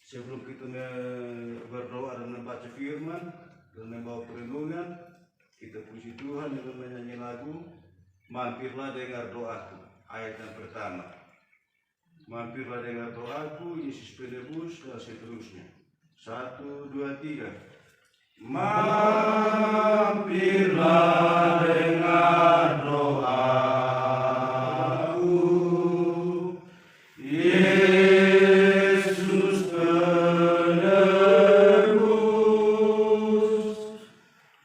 Sebelum kita berdoa dan membaca firman dan membawa perlindungan, kita puji Tuhan dengan menyanyi lagu Mampirlah dengar doaku, ayat yang pertama. Mampirlah dengar doaku, Yesus penebus, dan seterusnya. 1, 2, 3. Mampirlah dengar doaku, Yesus penebus,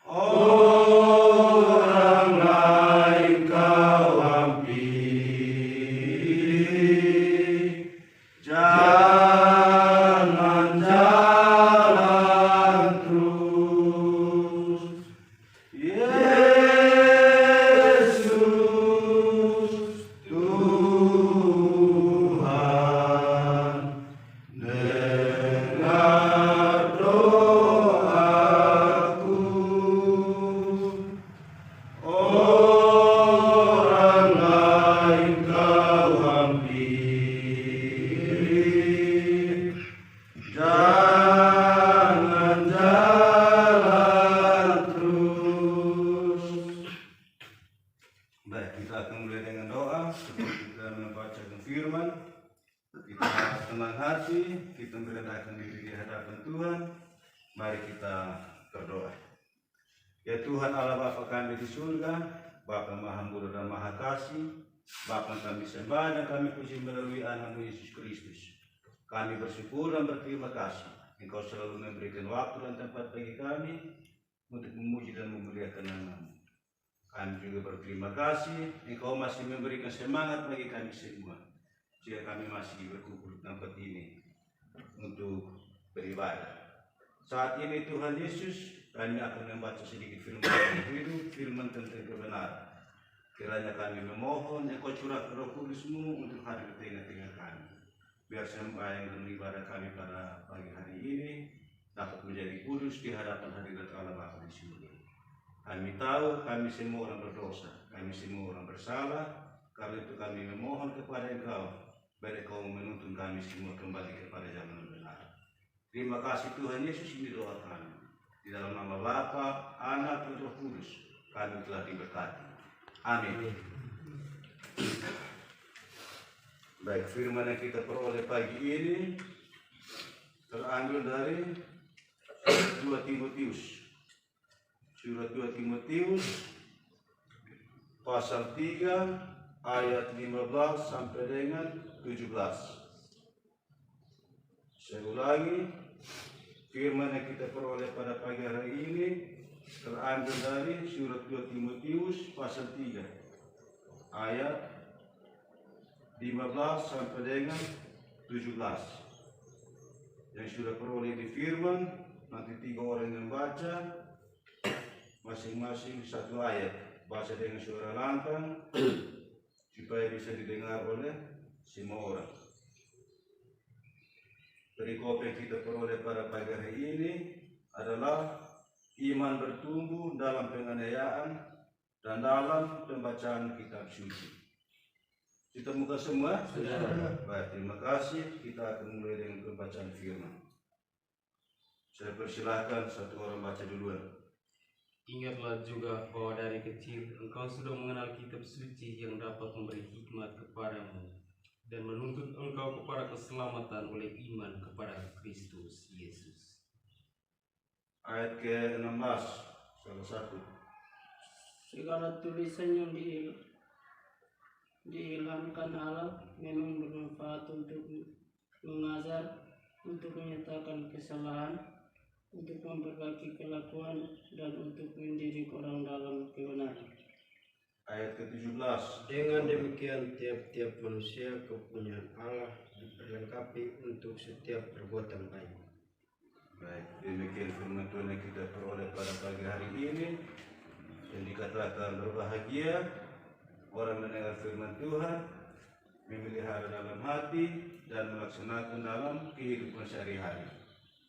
orang lain kau hampiri, jangan jalan terus, Yesus Tuhan, dengar doaku, orang lain kau hampiri, jangan jalan terus. Baik, kita akan mulai dengan doa. Sebelum kita membacakan firman, kita harus tenang hati, kita merendahkan diri di hadapan Tuhan. Mari kita berdoa. Ya Tuhan Allah Bapa kami di surga, Bapa Maha Murah dan Maha Kasih, Bapa kami sembah dan kami puji melalui Anak-Mu Yesus Kristus. Kami bersyukur dan berterima kasih. Engkau selalu memberikan waktu dan tempat bagi kami untuk memuji dan memuliakan nama-Mu. Kami juga berterima kasih, Engkau masih memberikan semangat bagi kami semua, jika kami masih berkumpul di tempat ini untuk beribadah. Saat ini Tuhan Yesus, kami akan membaca sedikit firman yang hidup, firman tentang kebenaran. Kiranya kami memohon Engkau curahkan Roh Kudus-Mu untuk hadir di tengah-tengah kami. Biar sembahyang dan ibadah kami pada pagi hari ini dapat menjadi kudus di hadapan hadirat Allah Bapa di surga. Kami tahu kami semua orang berdosa, kami semua orang bersalah, karena itu kami memohon kepada Engkau, biar Engkau menuntun kami semua kembali kepada jalan yang benar. Terima kasih Tuhan Yesus, ini doa kami. Di dalam nama Bapa, Anak, dan Roh Kudus, kami telah diberkati. Amin. Baik, firman yang kita peroleh pagi ini terambil dari 2 Timotius. Surat 2 Timotius pasal 3 ayat 15 sampai dengan 17. Saya ulangi, firman yang kita peroleh pada pagi hari ini terambil dari surat 2 Timotius pasal 3 ayat 15 sampai dengan 17. Yang sudah peroleh di firman, nanti 3 orang yang baca masing-masing 1 ayat, baca dengan suara lantang supaya bisa didengar oleh semua orang. Perikop yang kita peroleh pada pagi hari ini adalah iman bertumbuh dalam penganiayaan dan dalam pembacaan kitab suci. Kita muka semua? Baik, terima kasih. Kita akan mulai dengan pembacaan firman. Saya persilahkan 1 orang baca duluan. Ingatlah juga bahwa dari kecil engkau sudah mengenal kitab suci yang dapat memberi hikmat kepadamu dan menuntun engkau kepada keselamatan oleh iman kepada Kristus Yesus. Ayat ke-16, salah satu. Segala tulisan yang diilhamkan Allah memang bermanfaat untuk mengajar, untuk menyatakan kesalahan, untuk memperbaiki kelakuan, dan untuk mendidik orang dalam kebenaran. Ayat ke-17. Dengan demikian tiap-tiap manusia kepunyaan Allah diperlengkapi untuk setiap perbuatan baik. Baik, demikian firman Tuhan yang kita peroleh pada pagi hari ini. Yang dikatakan berbahagia orang mendengar firman Tuhan, memelihara dalam hati, dan melaksanakan dalam kehidupan sehari-hari.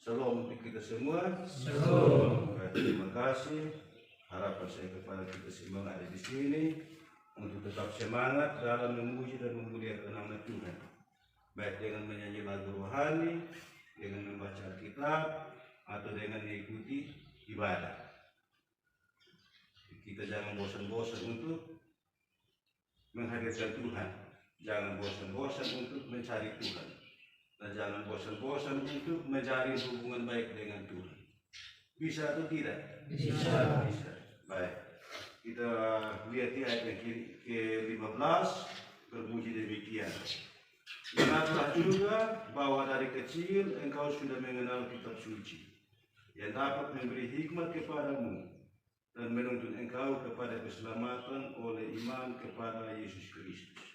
Shalom untuk kita semua. Shalom. Terima kasih. Harapan saya kepada kita semua yang ada di sini untuk tetap semangat dalam memuji dan memuliakan nama Tuhan. Baik dengan menyanyi lagu rohani dengan membaca Alkitab atau dengan mengikuti ibadah. Kita jangan bosan-bosan untuk menghadirkan Tuhan, jangan bosan-bosan untuk mencari Tuhan, dan jangan bosan-bosan untuk mencari hubungan baik dengan Tuhan. Bisa atau tidak? Bisa. Baik. Kita lihat di ayat yang ke-15 berbunyi demikian. Ingatlah juga bahwa dari kecil engkau sudah mengenal kitab suci yang dapat memberi hikmat kepadamu dan menuntun engkau kepada keselamatan oleh iman kepada Yesus Kristus.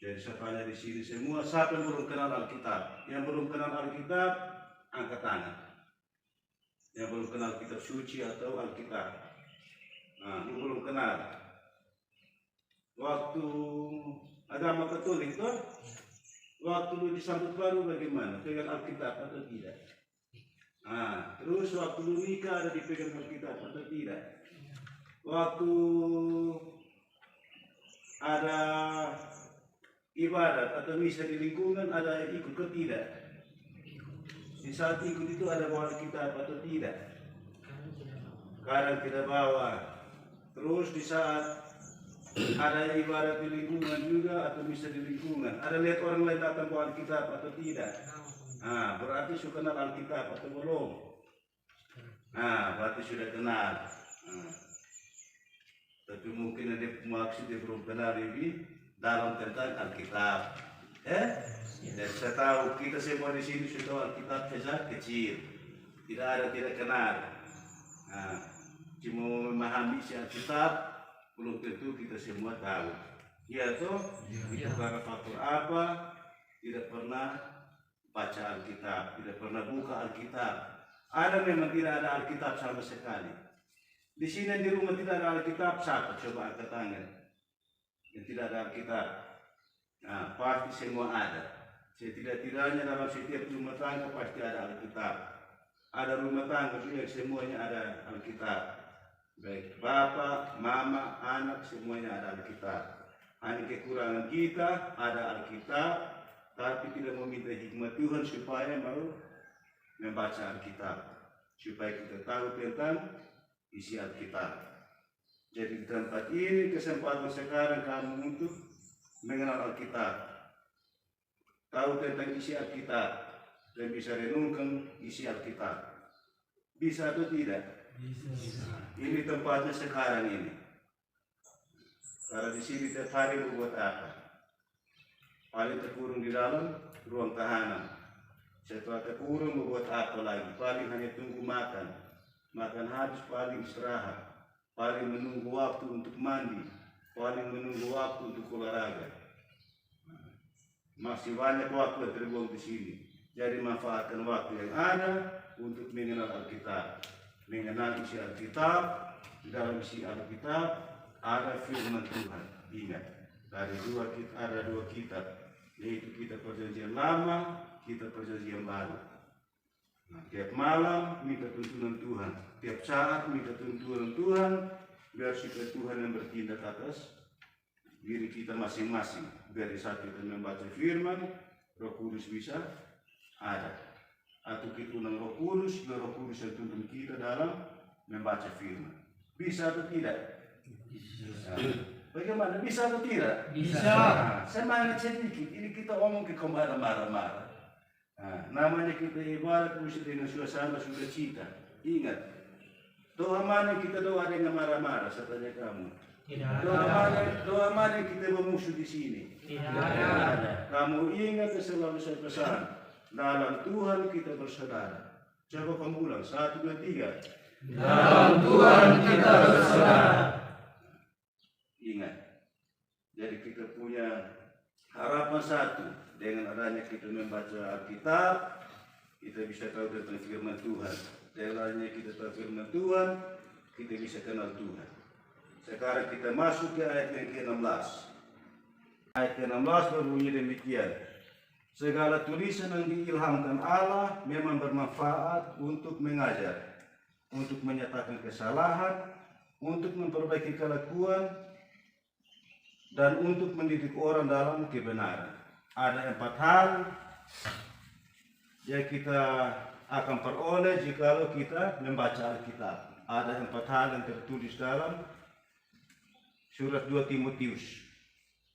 Jadi saya tanya di sini semua, siapa yang belum kenal Alkitab? Yang belum kenal Alkitab, angkat tangan. Yang belum kenal kitab suci atau Alkitab. Nah, yang belum kenal. Waktu agama Katolik tuh, waktu lu disambut baru bagaimana? Pegang Alkitab atau tidak? Nah, terus waktu lu nikah ada dipegang Alkitab atau tidak? Waktu ada ibadat atau misa di lingkungan ada ikut ke tidak? Di saat ikut itu ada bawa Alkitab atau tidak? Kadang tidak bawa. Terus di saat ada ibadat di lingkungan juga atau misa di lingkungan, ada lihat orang lain datang bawa Alkitab atau tidak? Nah, berarti sudah kenal Alkitab atau belum? Nah, berarti sudah kenal. Nah, tapi mungkin ada maksud dia belum kenal lebih dalam tentang Alkitab. Dan saya tahu kita semua di sini sudah tahu Alkitab sejak kecil. Tidak kenal. Nah, cuma memahami isi Alkitab belum tentu kita semua tahu. Iya toh? Itu karena faktor apa? Tidak pernah baca Alkitab, tidak pernah buka Alkitab. Ada memang tidak ada Alkitab sama sekali. Di sini di rumah tidak ada Alkitab, siapa? Coba angkat tangan. Yang tidak ada Alkitab. Nah, pasti semua ada. Setidak-tidaknya dalam setiap rumah tangga pasti ada Alkitab. Ada rumah tangga yang semuanya ada Alkitab. Baik bapak, mama, anak semuanya ada Alkitab. Hanya kekurangan kita ada Alkitab, tapi tidak meminta hikmat Tuhan supaya mau membaca Alkitab, supaya kita tahu tentang isi Alkitab. Jadi di tempat ini kesempatan sekarang kamu untuk mengenal Alkitab, tahu tentang isi Alkitab, dan bisa renungkan isi Alkitab. Bisa atau tidak? Bisa. Ini tempatnya sekarang ini. Karena di sini tiap hari berbuat apa? Paling terkurung di dalam ruang tahanan. Setelah terkurung berbuat apa lagi? Paling hanya tunggu makan. Makan habis paling istirahat. Paling menunggu waktu untuk mandi. Paling menunggu waktu untuk olahraga. Masih banyak waktu yang terbuang di sini. Jadi manfaatkan waktu yang ada untuk mengenal Alkitab. Mengenal isi Alkitab. Di dalam isi Alkitab ada firman Tuhan. Ingat, ada dua kitab, yaitu kitab Perjanjian Lama, kitab Perjanjian Baru. Nah, tiap malam minta tuntunan Tuhan, tiap saat minta tuntunan Tuhan, biar supaya Tuhan yang bertindak atas diri kita masing-masing. Biar di saat kita membaca firman, Roh Kudus bisa ada. Atau kita undang Roh Kudus, biar Roh Kudus yang tuntun kita dalam membaca firman. Bisa atau tidak? Bisa. Bagaimana? Bisa atau tidak? Bisa. Nah, semangat sedikit. Ini kita omong ke kemana marah-marah. Nah, namanya kita ibarat mesti dengan suasana sukacita. Ingat, doa mana kita doa dengan marah-marah? Saya tanya kamu. Doa mana kita memusuh di sini? Tidak ada. Kamu ingat selalu saya pesan. Dalam Tuhan kita bersaudara. Coba kamu ulang. 1, 2, 3. Dalam Tuhan kita bersaudara. Ingat. Jadi kita punya harapan satu. Dengan adanya kita membaca Alkitab, kita bisa tahu tentang firman Tuhan. Dengan adanya kita tahu firman Tuhan, kita bisa kenal Tuhan. Sekarang kita masuk ke ayat yang ke-16. Ayat ke-16 berbunyi demikian. Segala tulisan yang diilhamkan Allah memang bermanfaat untuk mengajar, untuk menyatakan kesalahan, untuk memperbaiki kelakuan, dan untuk mendidik orang dalam kebenaran. Ada 4 hal yang kita akan peroleh jikalau kita membaca Alkitab. Ada 4 hal yang tertulis dalam surat 2 Timotius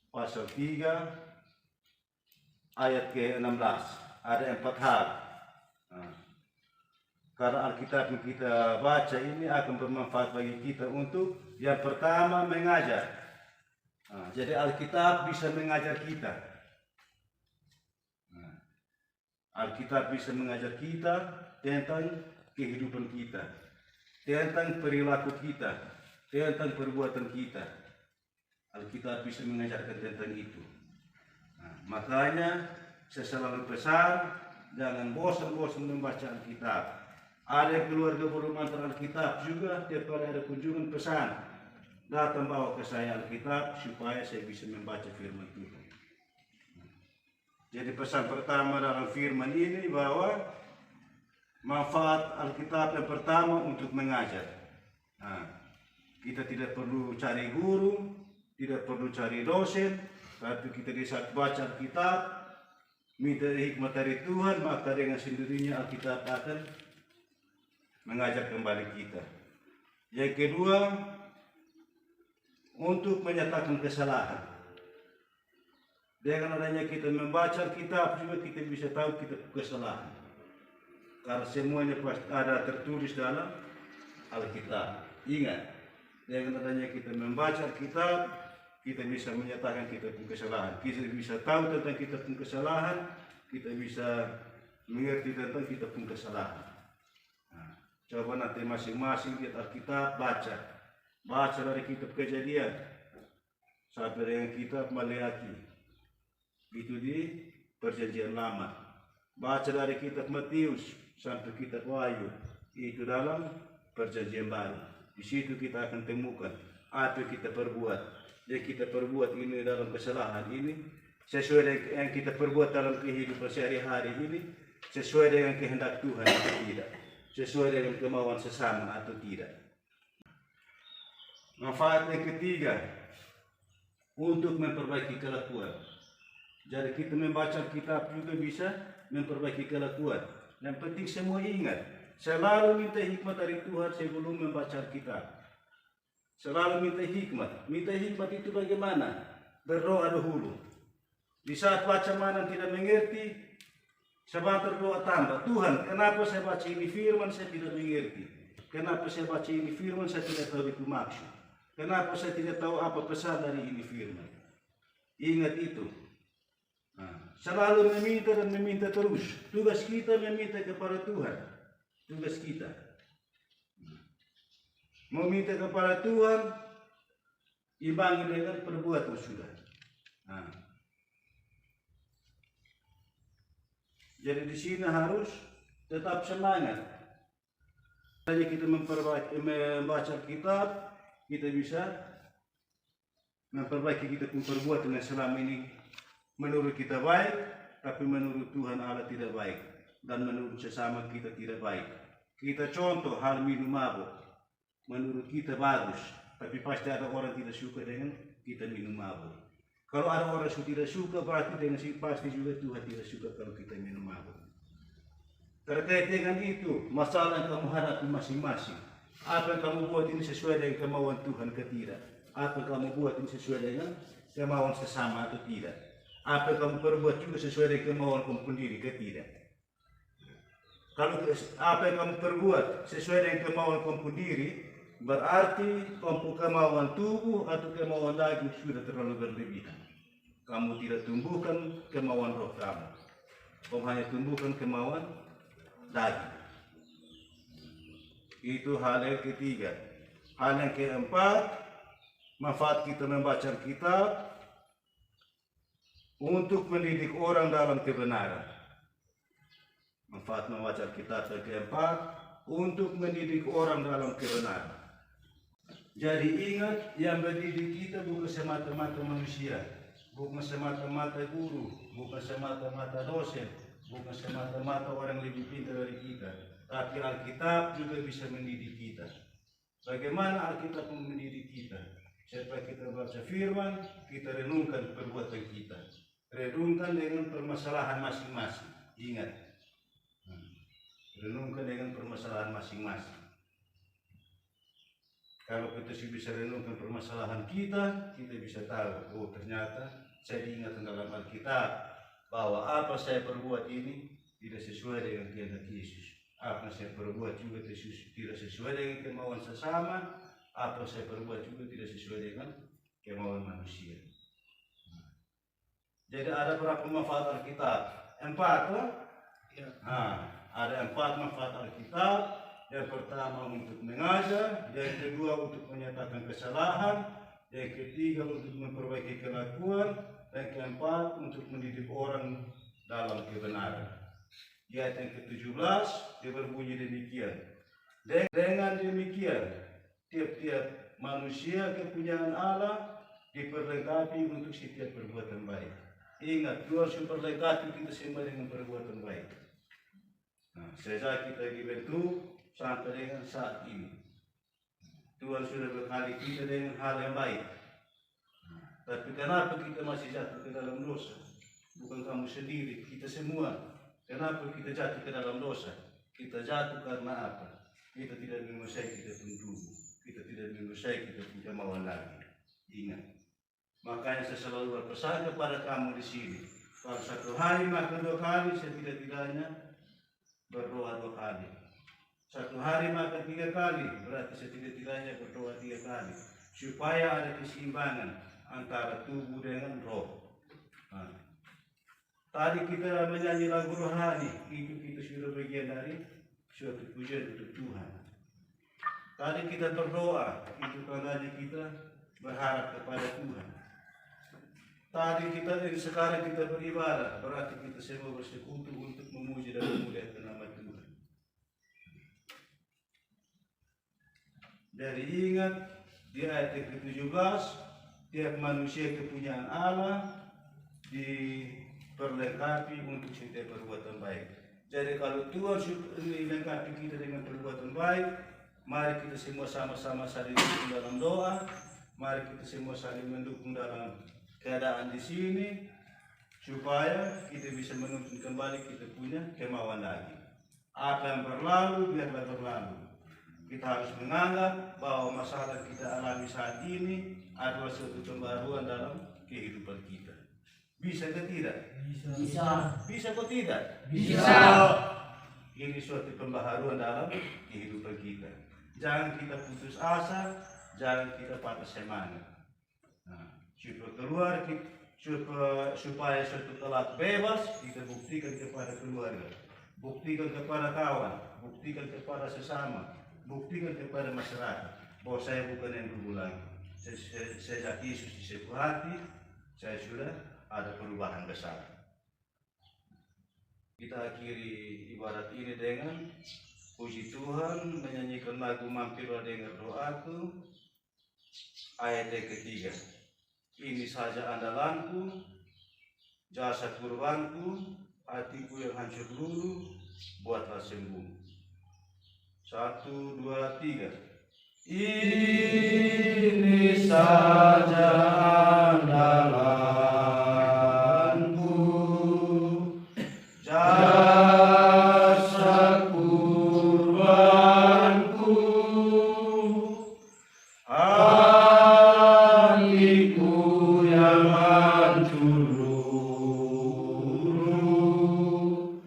pasal 3 ayat ke-16. Ada 4 hal. Nah, karena Alkitab yang kita baca ini akan bermanfaat bagi kita untuk yang pertama mengajar. Nah, jadi Alkitab bisa mengajar kita. Nah, Alkitab bisa mengajar kita tentang kehidupan kita, tentang perilaku kita, tentang perbuatan kita. Alkitab bisa mengajarkan tentang itu. Nah, makanya saya selalu pesan, jangan bosan-bosan membaca Alkitab. Ada keluarga belum antar Alkitab juga, tiap kali ada kunjungan pesan, datang bawa ke saya Alkitab supaya saya bisa membaca firman Tuhan. Jadi pesan pertama dalam firman ini bahwa manfaat Alkitab yang pertama untuk mengajar. Nah, kita tidak perlu cari guru, tidak perlu cari dosen, tapi kita bisa baca Alkitab, minta hikmat dari Tuhan, maka dengan sendirinya Alkitab akan mengajar kembali kita. Yang kedua, untuk menyatakan kesalahan. Dengan adanya kita membaca Alkitab juga kita bisa tahu kita kesalahan. Karena semuanya pasti ada tertulis dalam Alkitab. Ingat, dengan adanya kita membaca Alkitab, kita bisa menyatakan kita punya kesalahan. Kita bisa tahu tentang kita punya kesalahan, kita bisa mengerti tentang kita punya kesalahan. Nah, coba nanti masing-masing lihat Alkitab, baca dari kitab Kejadian sampai dengan kitab Maleakhi, itu di Perjanjian Lama. Baca dari kitab Matius sampai kitab Wahyu, itu dalam Perjanjian Baru. Di situ kita akan temukan apa yang kita perbuat. Yang kita perbuat ini dalam kesalahan ini sesuai dengan yang kita perbuat dalam kehidupan sehari-hari ini sesuai dengan kehendak Tuhan atau tidak, sesuai dengan kemauan sesama atau tidak. Manfaat yang ketiga, untuk memperbaiki kelakuan. Jadi kita membaca kitab juga bisa memperbaiki kelakuan. Yang penting semua ingat, selalu minta hikmat dari Tuhan sebelum membaca kitab. Selalu minta hikmat. Minta hikmat itu bagaimana? Berdoa dahulu. Di saat baca mana tidak mengerti, sebentar doa tambah. Tuhan, kenapa saya baca ini firman saya tidak mengerti? Kenapa saya baca ini firman saya tidak tahu itu maksud? Kenapa saya tidak tahu apa pesan dari ini firman? Ingat itu. Nah, selalu meminta dan meminta terus. Tugas kita meminta kepada Tuhan. Tugas kita. Meminta kepada Tuhan, imbangi dengan perbuatan sudah. Nah, jadi di sini harus tetap semangat. Jadi kita membaca kitab, kita bisa memperbaiki kita pun perbuatan yang selama ini menurut kita baik, tapi menurut Tuhan Allah tidak baik, dan menurut sesama kita tidak baik. Kita contoh hal minum mabuk, menurut kita bagus, tapi pasti ada orang tidak suka dengan kita minum mabuk. Kalau ada orang yang tidak suka, berarti dengan pasti juga Tuhan tidak suka kalau kita minum mabuk. Terkait dengan itu, masalah yang kamu hadapi masing-masing. Apa yang kamu buat ini sesuai dengan kemauan Tuhan atau tidak? Apa yang kamu buat ini sesuai dengan kemauan sesama atau tidak? Apa yang kamu perbuat juga sesuai dengan kemauan kamu sendiri atau tidak? Kalau apa yang kamu perbuat sesuai dengan kemauan kamu sendiri, berarti kemauan tubuh atau kemauan daging sudah terlalu berlebihan. Kamu tidak tumbuhkan kemauan roh kamu. Kamu hanya tumbuhkan kemauan daging. Itu hal yang ketiga. Hal yang keempat, manfaat kita membaca kitab untuk mendidik orang dalam kebenaran. Manfaat membaca kitab yang keempat untuk mendidik orang dalam kebenaran. Jadi ingat, yang mendidik kita bukan semata-mata manusia, bukan semata-mata guru, bukan semata-mata dosen, bukan semata-mata orang lebih pintar dari kita, tapi Alkitab juga bisa mendidik kita. Bagaimana Alkitab mendidik kita? Setelah kita baca firman, kita renungkan perbuatan kita, renungkan dengan permasalahan masing-masing. Ingat, renungkan dengan permasalahan masing-masing. Kalau kita sih bisa renungkan permasalahan kita bisa tahu, oh ternyata saya diingatkan dalam Alkitab bahwa apa saya perbuat ini tidak sesuai dengan kehendak Yesus. Apa saya perbuat juga tidak sesuai dengan kemauan sesama. Apa saya perbuat juga tidak sesuai dengan kemauan manusia. Jadi ada berapa manfaat Alkitab? 4 lah. Ya. Ada 4 manfaat Alkitab. Yang pertama untuk mengajar, yang kedua untuk menyatakan kesalahan, yang ketiga untuk memperbaiki kelakuan, dan keempat untuk mendidik orang dalam kebenaran. Di ayat yang ke-17 dia berbunyi demikian. Dengan demikian tiap-tiap manusia kepunyaan Allah diperlengkapi untuk setiap perbuatan baik. Ingat, Tuhan sudah perlengkapi kita semua dengan perbuatan baik. Sejak kita dibentuk sampai dengan saat ini, Tuhan sudah berkali kita dengan hal yang baik. Tapi kenapa kita masih jatuh ke dalam dosa? Bukan kamu sendiri, kita semua. Kenapa kita jatuh ke dalam dosa? Kita jatuh karena apa? Kita tidak menguasai kita tubuh, kita tidak menguasai kita punya kemauan lagi. Ingat. Makanya saya selalu berpesan kepada kamu di sini. Kalau satu hari makan 2 kali, setidak-tidaknya berdoa 2 kali. Satu hari makan 3 kali, berarti setidak-tidaknya berdoa 3 kali. Supaya ada keseimbangan antara tubuh dengan roh. Tadi kita menyanyi lagu rohani, itu kita sudah bagian dari suatu pujian untuk Tuhan. Tadi kita berdoa, itu tandanya kita berharap kepada Tuhan. Tadi kita dan sekarang kita beribadah, berarti kita semua bersekutu untuk memuji dan memuliakan nama Tuhan. Jadi ingat, di ayat yang ke-17, tiap manusia kepunyaan Allah diperlengkapi untuk setiap perbuatan baik. Jadi kalau Tuhan sudah melengkapi kita dengan perbuatan baik, mari kita semua sama-sama saling mendukung dalam doa, mari kita semua saling mendukung dalam keadaan di sini, supaya kita bisa menuntun kembali kita punya kemauan lagi. Apa yang berlalu biarlah berlalu. Kita harus menganggap bahwa masalah kita alami saat ini adalah suatu pembaruan dalam kehidupan kita. Bisa atau tidak? Bisa. Bisa atau tidak? Bisa. Ini suatu pembaharuan dalam kehidupan kita. Jangan kita putus asa, jangan kita patah semangat. Supaya suatu kelak bebas, kita buktikan kepada keluarga, buktikan kepada kawan, buktikan kepada sesama, buktikan kepada masyarakat bahwa saya bukan yang dulu lagi. Sejak Yesus di sebuah hati, saya sudah ada perubahan besar. Kita akhiri ibadat ini dengan puji Tuhan, menyanyikan lagu Mampirlah Dengar Doaku, ayat yang ke-3. Ini saja andalanku, jasa kurbanku, hatiku yang hancur luluh, buatlah sembuh. 1, 2, 3. Ini saja andalanku, jasa kurbanku, hatiku yang hancur luluh,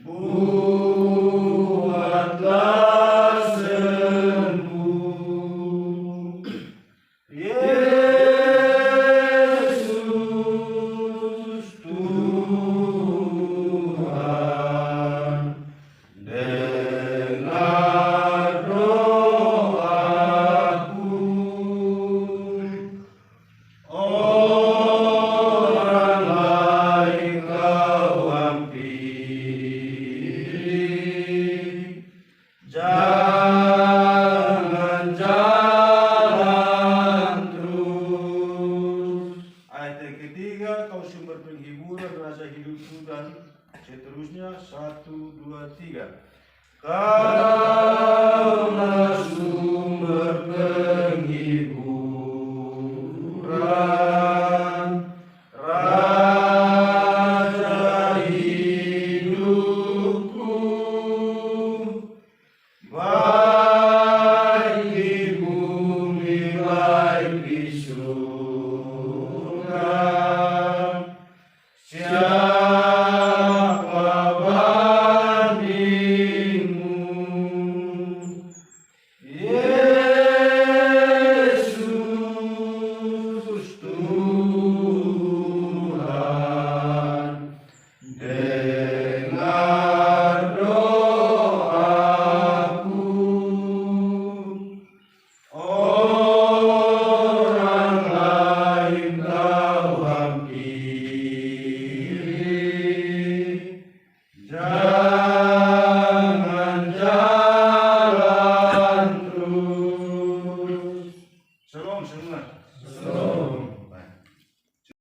buatlah seterusnya 1, 2, 3. Kaulah sumber penghibur.